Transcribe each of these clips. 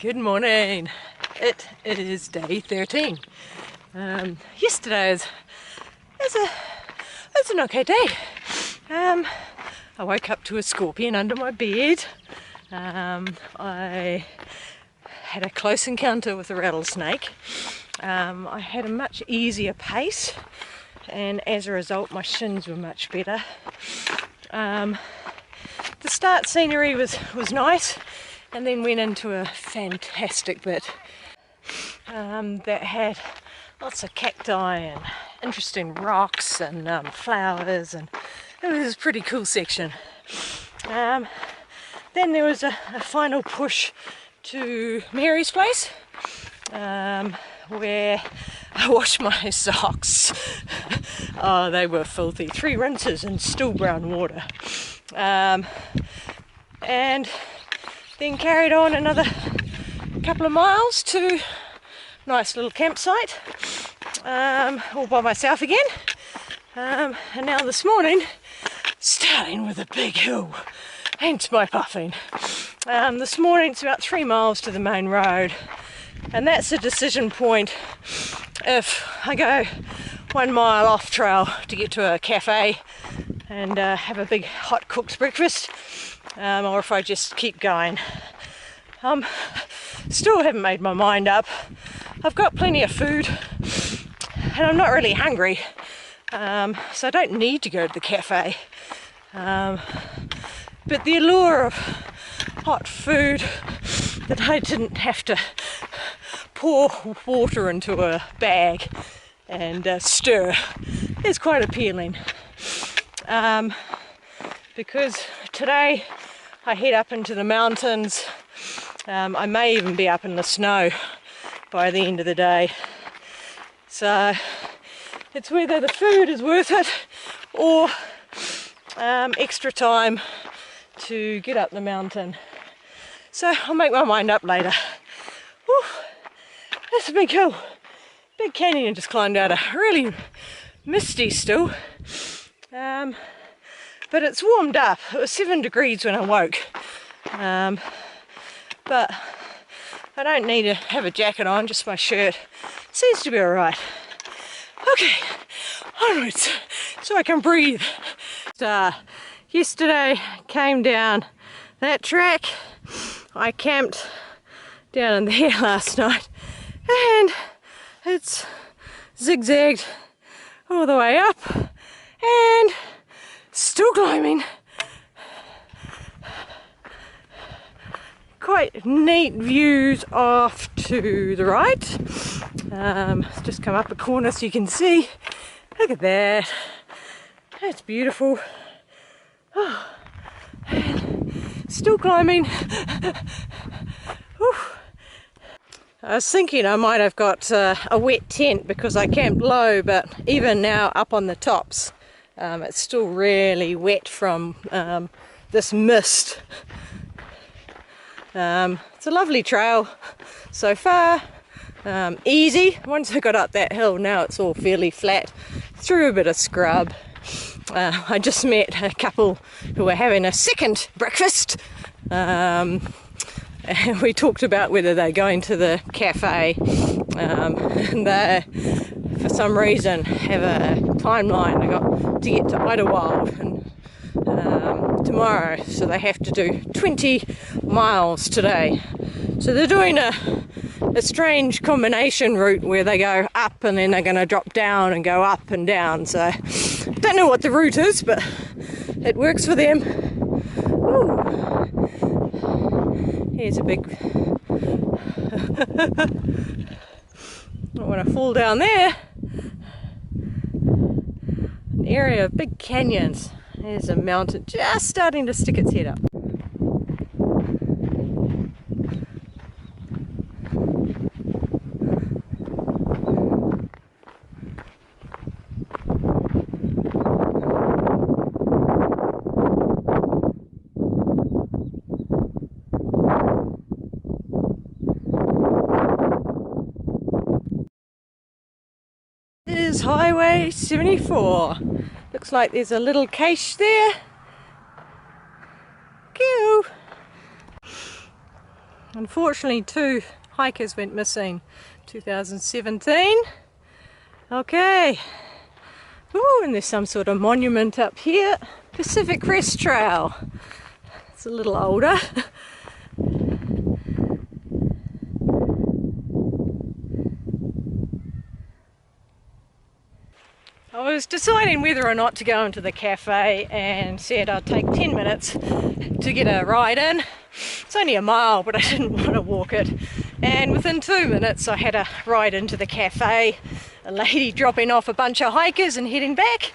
Good morning. It is day 13. Yesterday was an okay day. I woke up to a scorpion under my bed. I had a close encounter with a rattlesnake. I had a much easier pace, and as a result my shins were much better. The start scenery was nice, and then went into a fantastic bit that had lots of cacti and interesting rocks and flowers, and it was a pretty cool section. Then there was a final push to Mary's place, where I washed my socks. Oh, they were filthy. 3 rinses in still brown water. And then carried on another couple of miles to a nice little campsite, all by myself again. And now this morning, starting with a big hill, hence my puffing. This morning it's about 3 miles to the main road, and that's a decision point if I go 1 mile off trail to get to a cafe and have a big hot cooked breakfast, or if I just keep going. Still haven't made my mind up. I've got plenty of food and I'm not really hungry, so I don't need to go to the cafe. But the allure of hot food that I didn't have to pour water into a bag and stir is quite appealing. Because today I head up into the mountains. I may even be up in the snow by the end of the day. So it's whether the food is worth it or extra time to get up the mountain. So I'll make my mind up later. Whew, that's a big hill. Big canyon I just climbed out of. Really misty still. But it's warmed up. It was 7 degrees when I woke. But I don't need to have a jacket on, just my shirt. Seems to be alright. Okay, onwards, so I can breathe. Yesterday came down that track. I camped down in there last night, and it's zigzagged all the way up and still climbing. Quite neat views off to the right. Just come up a corner so you can see. Look at that. That's beautiful. Oh, and still climbing. Whew. I was thinking I might have got a wet tent because I camped low, but even now up on the tops, it's still really wet from this mist. It's a lovely trail so far, easy. Once I got up that hill, now it's all fairly flat, through a bit of scrub. I just met a couple who were having a second breakfast, and we talked about whether they're going to the cafe, and they, for some reason, have a timeline. They got to get to Idlewild and tomorrow, so they have to do 20 miles today. So they're doing a strange combination route where they go up and then they're going to drop down and go up and down. So don't know what the route is, but it works for them. Ooh. Here's a big don't want to fall down there. An area of big canyons. There's a mountain just starting to stick its head up. This is Highway 74. Looks like there's a little cache there. Cool. Unfortunately, 2 hikers went missing 2017. Okay. Ooh, and there's some sort of monument up here. Pacific Crest Trail. It's a little older. I was deciding whether or not to go into the cafe and said I'd take 10 minutes to get a ride in. It's only a mile, but I didn't want to walk it. And within 2 minutes I had a ride into the cafe. A lady dropping off a bunch of hikers and heading back.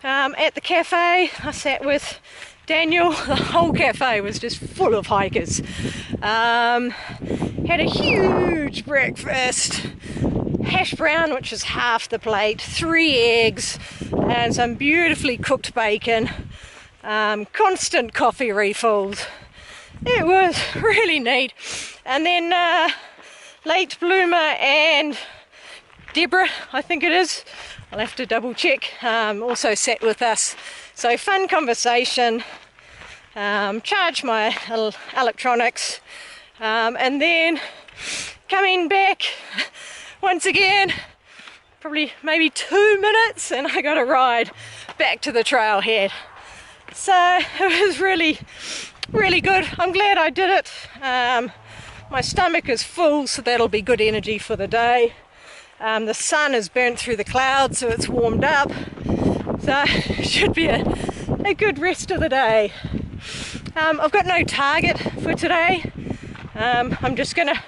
At the cafe I sat with Daniel. The whole cafe was just full of hikers. Had a huge breakfast. Hash brown, which is half the plate, 3 eggs and some beautifully cooked bacon, constant coffee refills. It was really neat. And then late bloomer and Deborah, I think it is, I'll have to double check, also sat with us. So fun conversation, charged my electronics, and then coming back once again, probably maybe 2 minutes, and I got a ride back to the trailhead. So it was really, really good. I'm glad I did it. My stomach is full, so that'll be good energy for the day. The sun has burnt through the clouds, so it's warmed up. So it should be a good rest of the day. I've got no target for today. I'm just gonna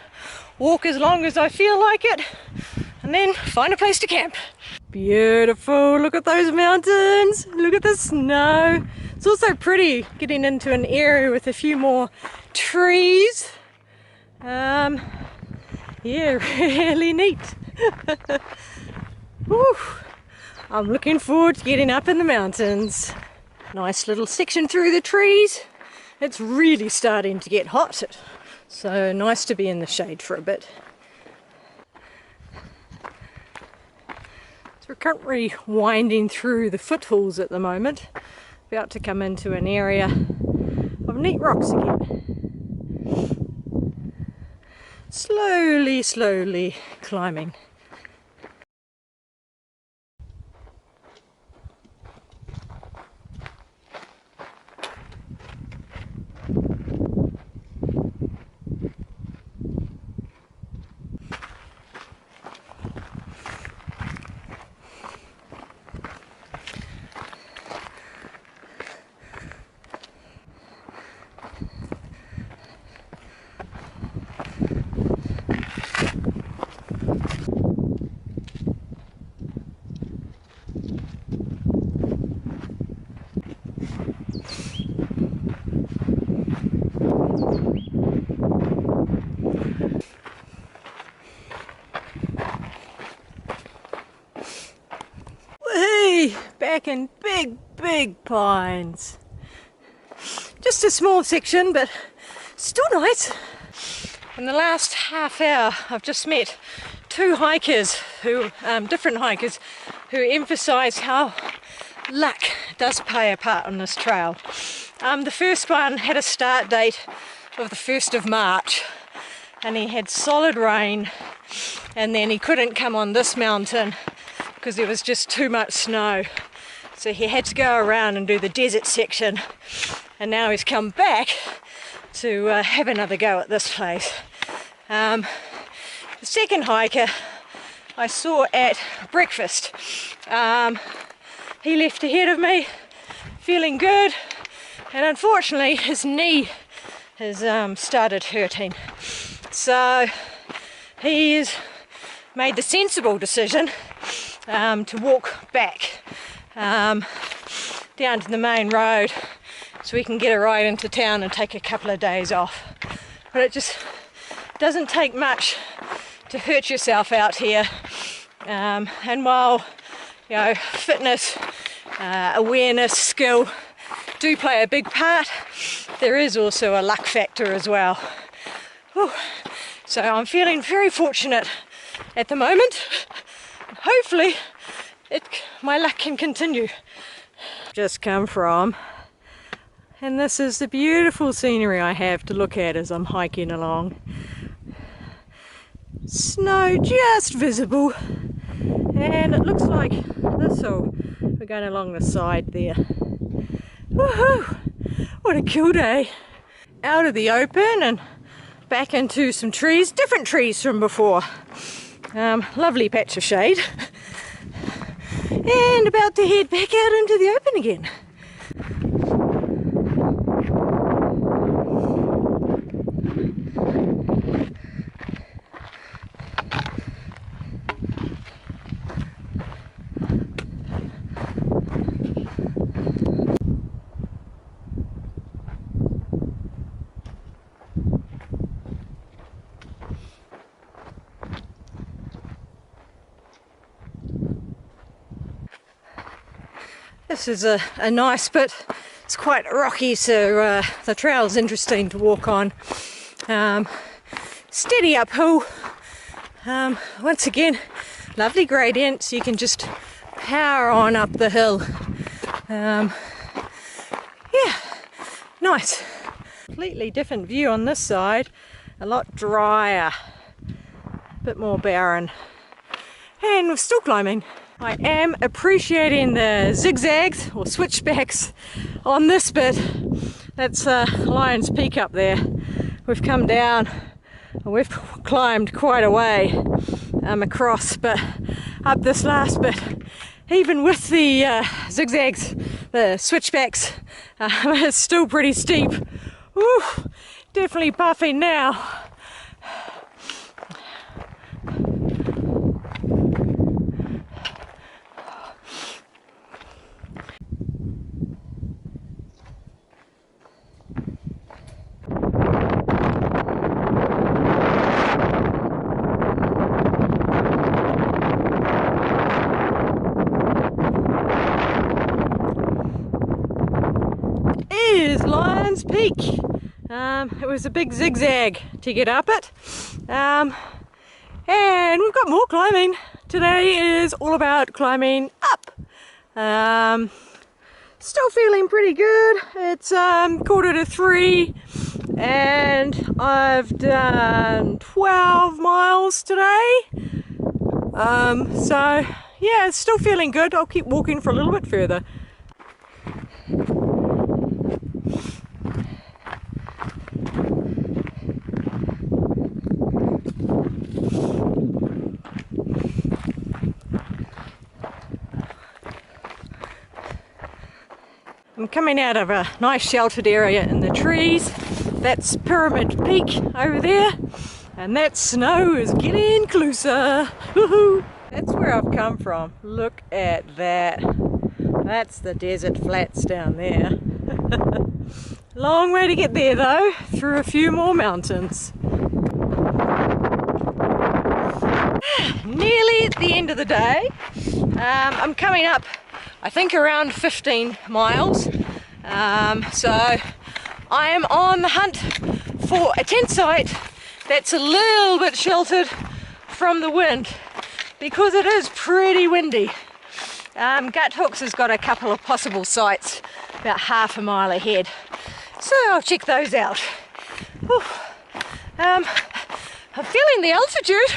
walk as long as I feel like it and then find a place to camp. Beautiful, look at those mountains, look at the snow. It's also pretty getting into an area with a few more trees. Yeah, really neat. Whew. I'm looking forward to getting up in the mountains. Nice little section through the trees. It's really starting to get hot. So nice to be in the shade for a bit. So we're currently winding through the foothills at the moment, about to come into an area of neat rocks again. Slowly, slowly climbing. Back in big pines. Just a small section, but still nice. In the last half hour I've just met 2 hikers who, different hikers, who emphasise how luck does play a part on this trail. The first one had a start date of the 1st of March and he had solid rain, and then he couldn't come on this mountain because there was just too much snow. So he had to go around and do the desert section, and now he's come back to have another go at this place. The second hiker I saw at breakfast. He left ahead of me, feeling good, and unfortunately his knee has started hurting. So he has made the sensible decision to walk back down to the main road so we can get a ride into town and take a couple of days off. But it just doesn't take much to hurt yourself out here, and while fitness, awareness, skill do play a big part, there is also a luck factor as well. Whew. So I'm feeling very fortunate at the moment. Hopefully my luck can continue. Just come from And this is the beautiful scenery I have to look at as I'm hiking along. Snow just visible, and it looks like this hill. We're going along the side there. Woohoo! What a cool day! Out of the open and back into some trees, different trees from before. Lovely patch of shade. And about to head back out into the open again. This is a nice bit. It's quite rocky, so the trail's interesting to walk on. Steady uphill. Once again, lovely gradients. You can just power on up the hill. Yeah, nice. Completely different view on this side. A lot drier, a bit more barren. And we're still climbing. I am appreciating the zigzags or switchbacks on this bit. That's Lion's Peak up there. We've come down and we've climbed quite a way across, but up this last bit, even with the zigzags, the switchbacks, it's still pretty steep. Woo, definitely puffing now. Is Lion's Peak. It was a big zigzag to get up it, and we've got more climbing. Today is all about climbing up. Still feeling pretty good. It's 2:45 and I've done 12 miles today, so yeah, it's still feeling good. I'll keep walking for a little bit further. I'm coming out of a nice sheltered area in the trees. That's Pyramid Peak over there, and that snow is getting closer. Woohoo! That's where I've come from. Look at that. That's the desert flats down there. Long way to get there though, through a few more mountains. Nearly at the end of the day. I'm coming up, I think, around 15 miles. So I am on the hunt for a tent site that's a little bit sheltered from the wind, because it is pretty windy. Gut Hooks has got a couple of possible sites about half a mile ahead, so I'll check those out. Whew. I'm feeling the altitude.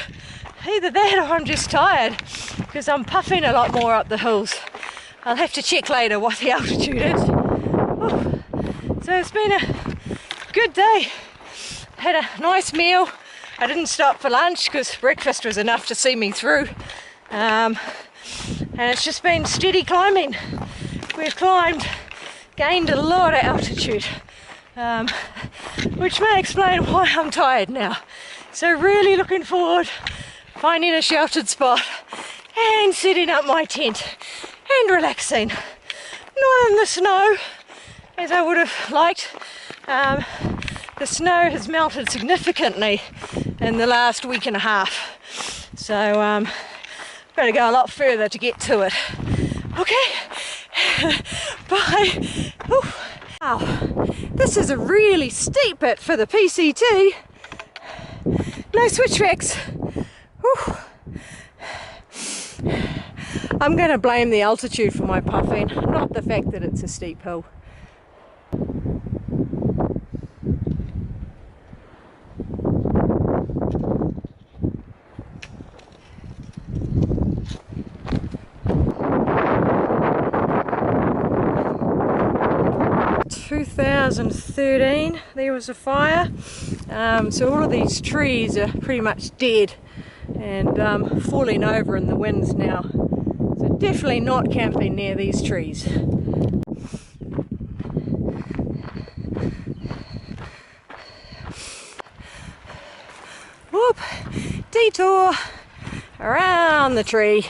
Either that or I'm just tired, because I'm puffing a lot more up the hills. I'll have to check later what the altitude is. Whew. So it's been a good day. Had a nice meal. I didn't stop for lunch because breakfast was enough to see me through. And it's just been steady climbing. We've gained a lot of altitude, which may explain why I'm tired now. So really looking forward finding a sheltered spot and setting up my tent and relaxing. Not in the snow as I would have liked. The snow has melted significantly in the last week and a half, so I've got to go a lot further to get to it. Okay, bye. Whew. Wow, this is a really steep bit for the PCT. No switchbacks. Whew. I'm going to blame the altitude for my puffing, not the fact that it's a steep hill. 13, there was a fire. So all of these trees are pretty much dead and falling over in the winds now. So definitely not camping near these trees. Whoop! Detour around the tree.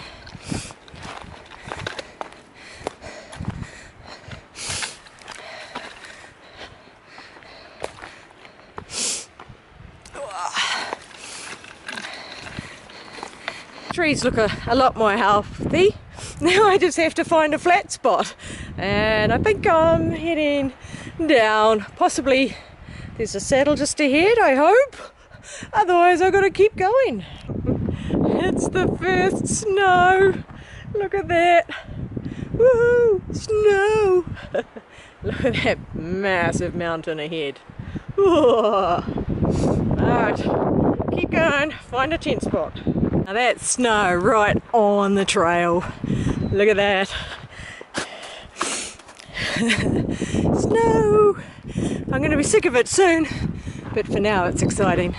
Trees look a lot more healthy. Now I just have to find a flat spot, and I think I'm heading down. Possibly there's a saddle just ahead, I hope. Otherwise I've got to keep going. It's the first snow. Look at that. Woohoo! Snow! Look at that massive mountain ahead. Alright, keep going, find a tent spot. Now that's snow right on the trail. Look at that. Snow! I'm going to be sick of it soon, but for now it's exciting.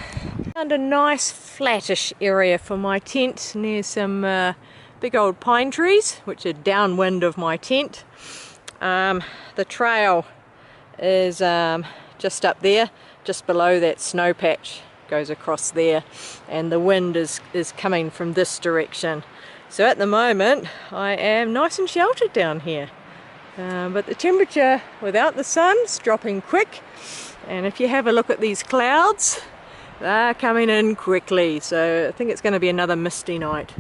Found a nice flattish area for my tent near some big old pine trees, which are downwind of my tent. The trail is just up there, just below that snow patch. Goes across there, and the wind is coming from this direction. So at the moment I am nice and sheltered down here, but the temperature without the sun's dropping quick, and if you have a look at these clouds, they're coming in quickly, so I think it's going to be another misty night.